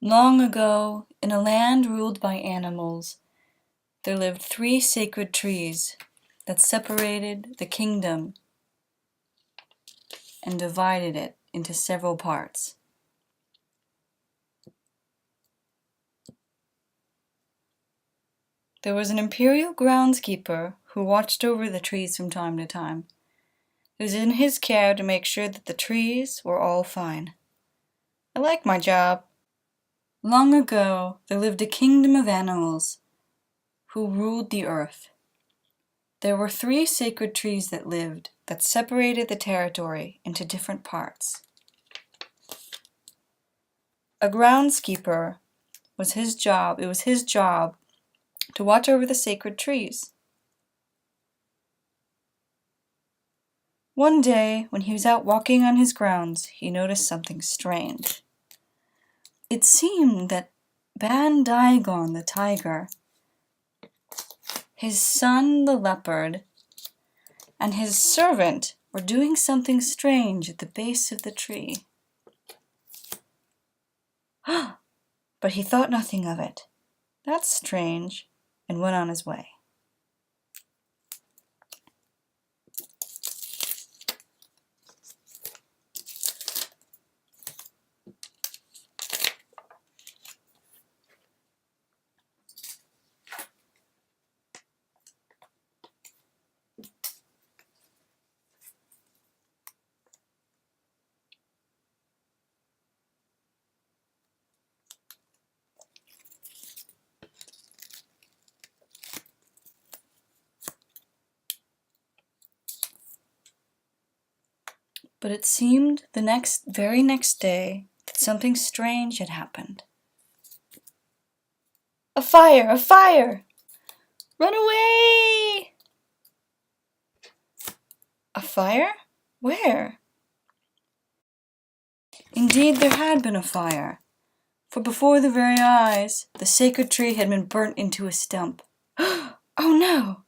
Long ago, in a land ruled by animals, there lived 3 sacred trees that separated the kingdom and divided it into several parts. There was an imperial groundskeeper who watched over the trees from time to time. It was in his care to make sure that the trees were all fine. I like my job. Long ago, there lived a kingdom of animals who ruled the earth. There were 3 sacred trees that separated the territory into different parts. A groundskeeper was his job. It was his job to watch over the sacred trees. One day, when he was out walking on his grounds, he noticed something strange. It seemed that Ban Dainagon the tiger, his son the leopard, and his servant were doing something strange at the base of the tree. But he thought nothing of it. That's strange, and went on his way. But it seemed the very next day that something strange had happened. A fire! A fire! Run away! A fire? Where? Indeed, there had been a fire, for before their very eyes, the sacred tree had been burnt into a stump. Oh no!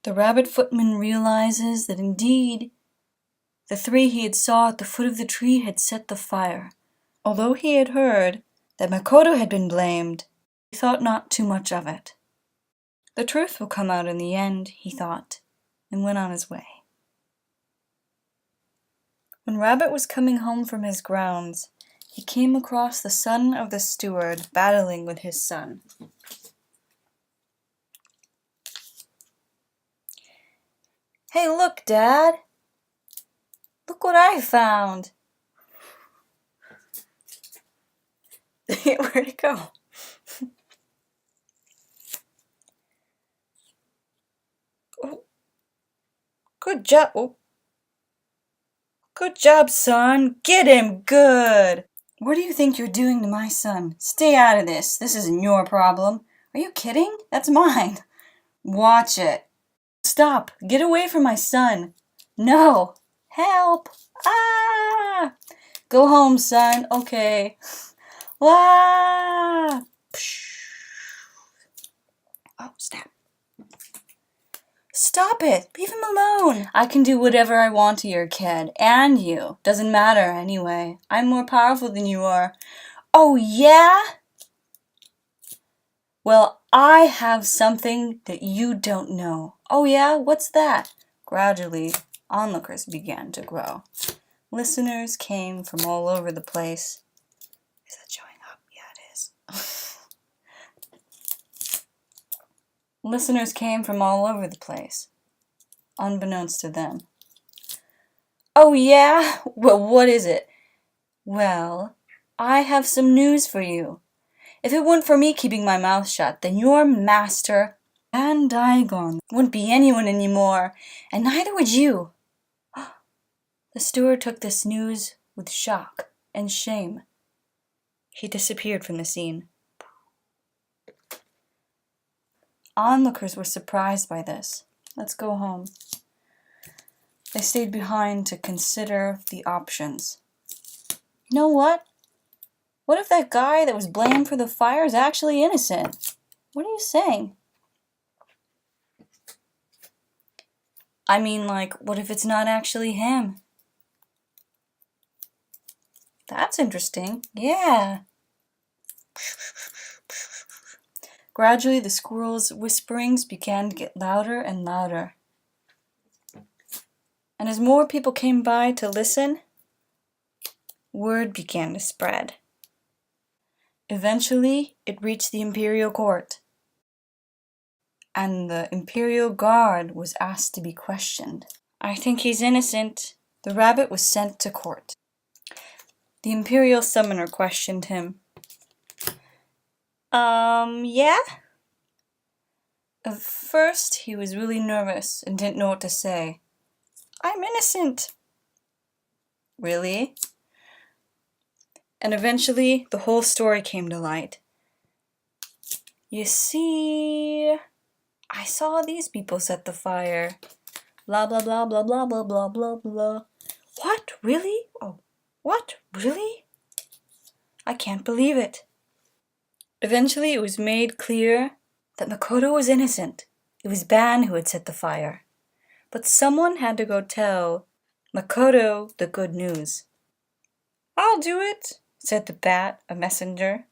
The rabbit footman realizes that indeed the 3 he had saw at the foot of the tree had set the fire. Although he had heard that Makoto had been blamed, he thought not too much of it. The truth will come out in the end, he thought, and went on his way. When Rabbit was coming home from his grounds, he came across the son of the steward battling with his son. Hey, look, Dad! Look what I found! Where'd it go? Oh. Good job! Oh. Good job, son! Get him good! What do you think you're doing to my son? Stay out of this. This isn't your problem. Are you kidding? That's mine. Watch it. Stop! Get away from my son! No! Help! Ah! Go home, son. Okay. Ah! Oh, stop. Stop it! Leave him alone! I can do whatever I want to your kid. And you. Doesn't matter anyway. I'm more powerful than you are. Oh, yeah? Well, I have something that you don't know. Oh, yeah? What's that? Gradually, onlookers began to grow. Listeners came from all over the place. Is that showing up? Yeah, it is. Listeners came from all over the place, unbeknownst to them. Oh, yeah? Well, what is it? Well, I have some news for you. If it weren't for me keeping my mouth shut, then your master, Ban Dainagon, wouldn't be anyone anymore, and neither would you. The steward took this news with shock and shame. He disappeared from the scene. Onlookers were surprised by this. Let's go home. They stayed behind to consider the options. You know what? What if that guy that was blamed for the fire is actually innocent? What are you saying? I mean, like, what if it's not actually him? That's interesting. Yeah. Gradually, the squirrel's whisperings began to get louder and louder. And as more people came by to listen, word began to spread. Eventually, it reached the imperial court, and the imperial guard was asked to be questioned. I think he's innocent. The rabbit was sent to court. The imperial summoner questioned him. Yeah? At first, he was really nervous and didn't know what to say. I'm innocent. Really? And eventually, the whole story came to light. You see, I saw these people set the fire. Blah, blah, blah, blah, blah, blah, blah, blah, blah. What? Really? Oh, what? Really? I can't believe it. Eventually, it was made clear that Makoto was innocent. It was Ban who had set the fire. But someone had to go tell Makoto the good news. I'll do it, said the bat, a messenger.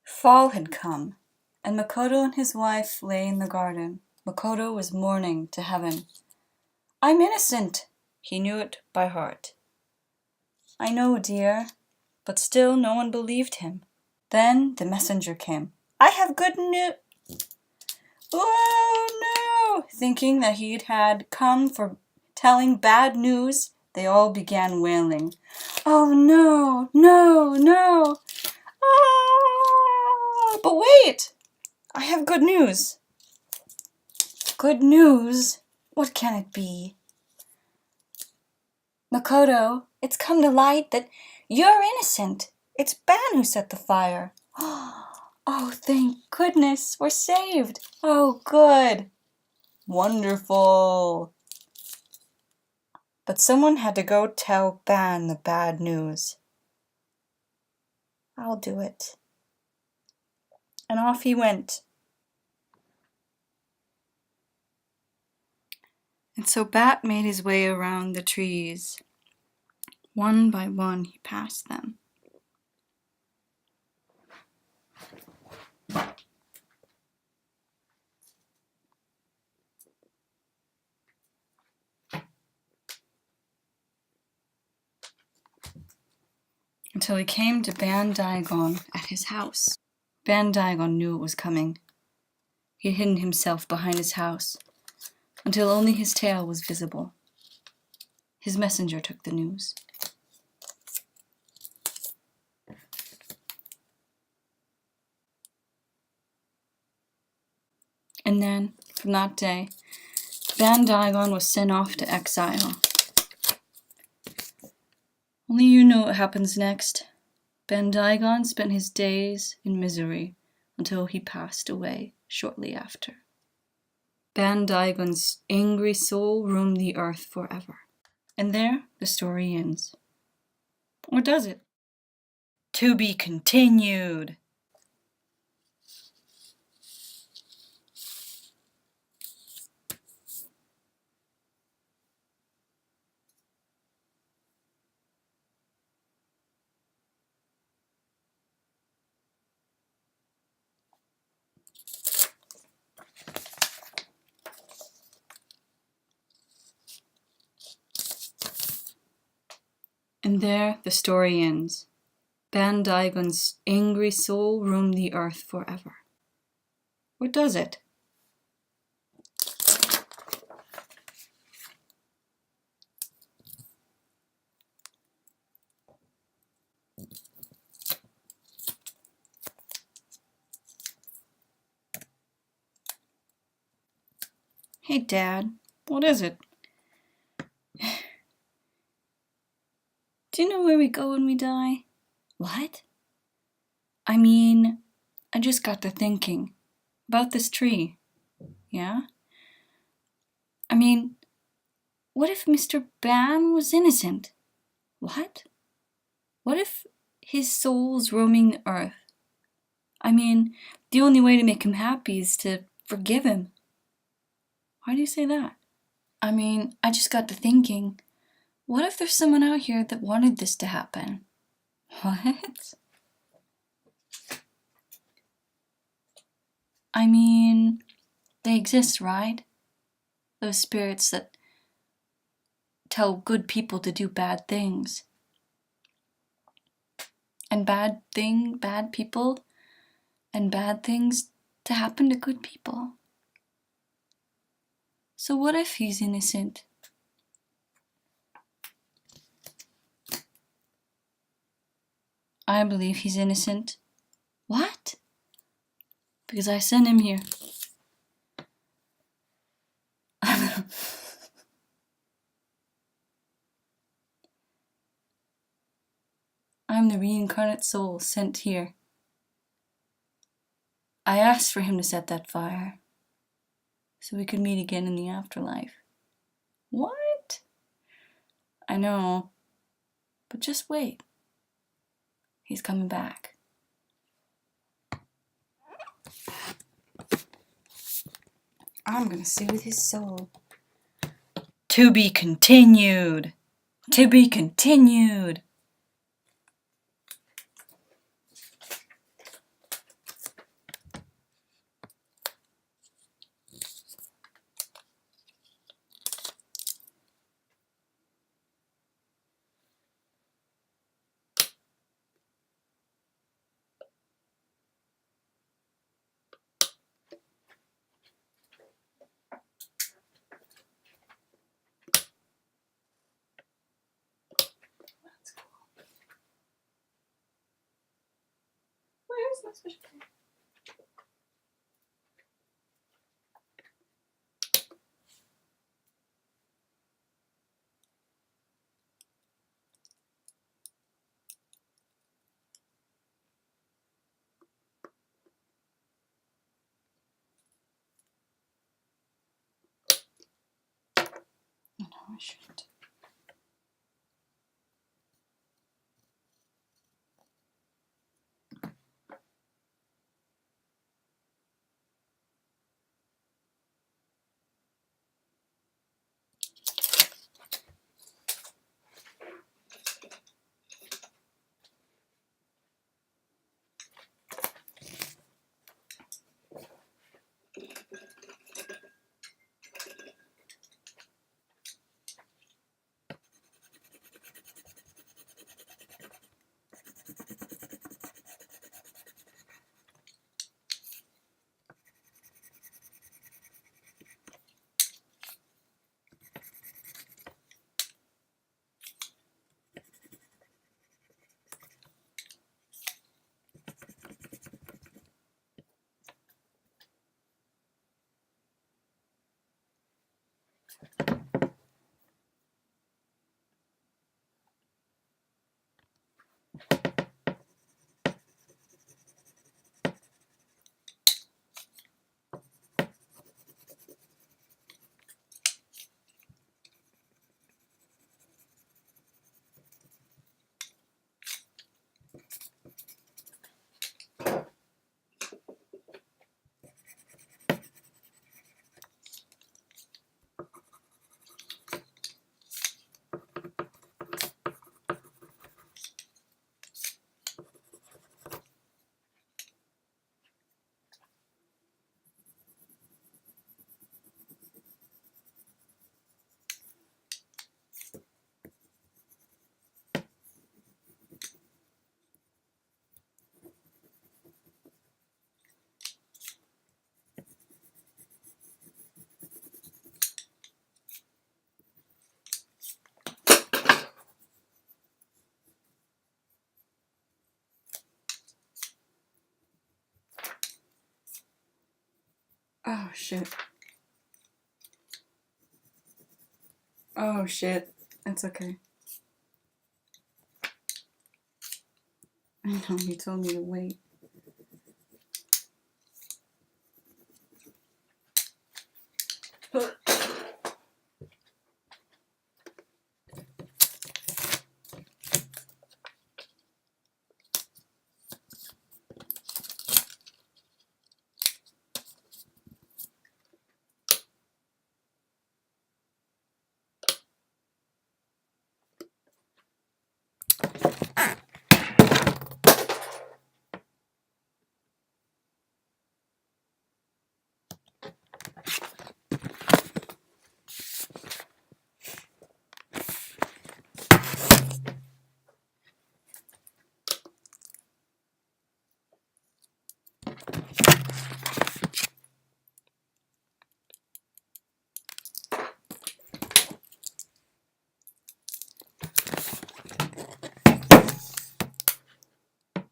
Fall had come, and Makoto and his wife lay in the garden. Makoto was mourning to heaven. I'm innocent. He knew it by heart. I know, dear, but still no one believed him. Then the messenger came. I have good news. Oh no! Thinking that he had come for telling bad news, they all began wailing. Oh no, no, no! Ah! But wait! I have good news. Good news? What can it be? Makoto, it's come to light that you're innocent. It's Ban who set the fire. Oh, thank goodness, we're saved. Oh, good. Wonderful. But someone had to go tell Ban the bad news. I'll do it. And off he went. And so Bat made his way around the trees. One by one he passed them. Until he came to Ban Dainagon at his house. Ban Dainagon knew it was coming. He had hidden himself behind his house until only his tail was visible. His messenger took the news. And then, from that day, Ban Dainagon was sent off to exile. Only you know what happens next. Ban Dainagon spent his days in misery until he passed away shortly after. Ban Dainagon's angry soul roamed the earth forever. And there the story ends. Or does it? To be continued! And there the story ends. Ban Dainagon's angry soul roamed the earth forever. Or does it? Hey, Dad, what is it? Do you know where we go when we die? What? I mean, I just got to thinking about this tree. Yeah? I mean, what if Mr. Ban was innocent? What? What if his soul's roaming the earth? I mean, the only way to make him happy is to forgive him. Why do you say that? I mean, I just got to thinking, What if there's someone out here that wanted this to happen? What? I mean, they exist, right? Those spirits that tell good people to do bad things. And bad people, and bad things to happen to good people. So what if he's innocent? I believe he's innocent. What? Because I sent him here. I'm the reincarnate soul sent here. I asked for him to set that fire, so we could meet again in the afterlife. What? I know, but just wait. He's coming back. I'm gonna soothe his soul. To be continued. To be continued. Where's my special pen? No, I shouldn't. Oh shit. Oh shit. It's okay. I know, you told me to wait.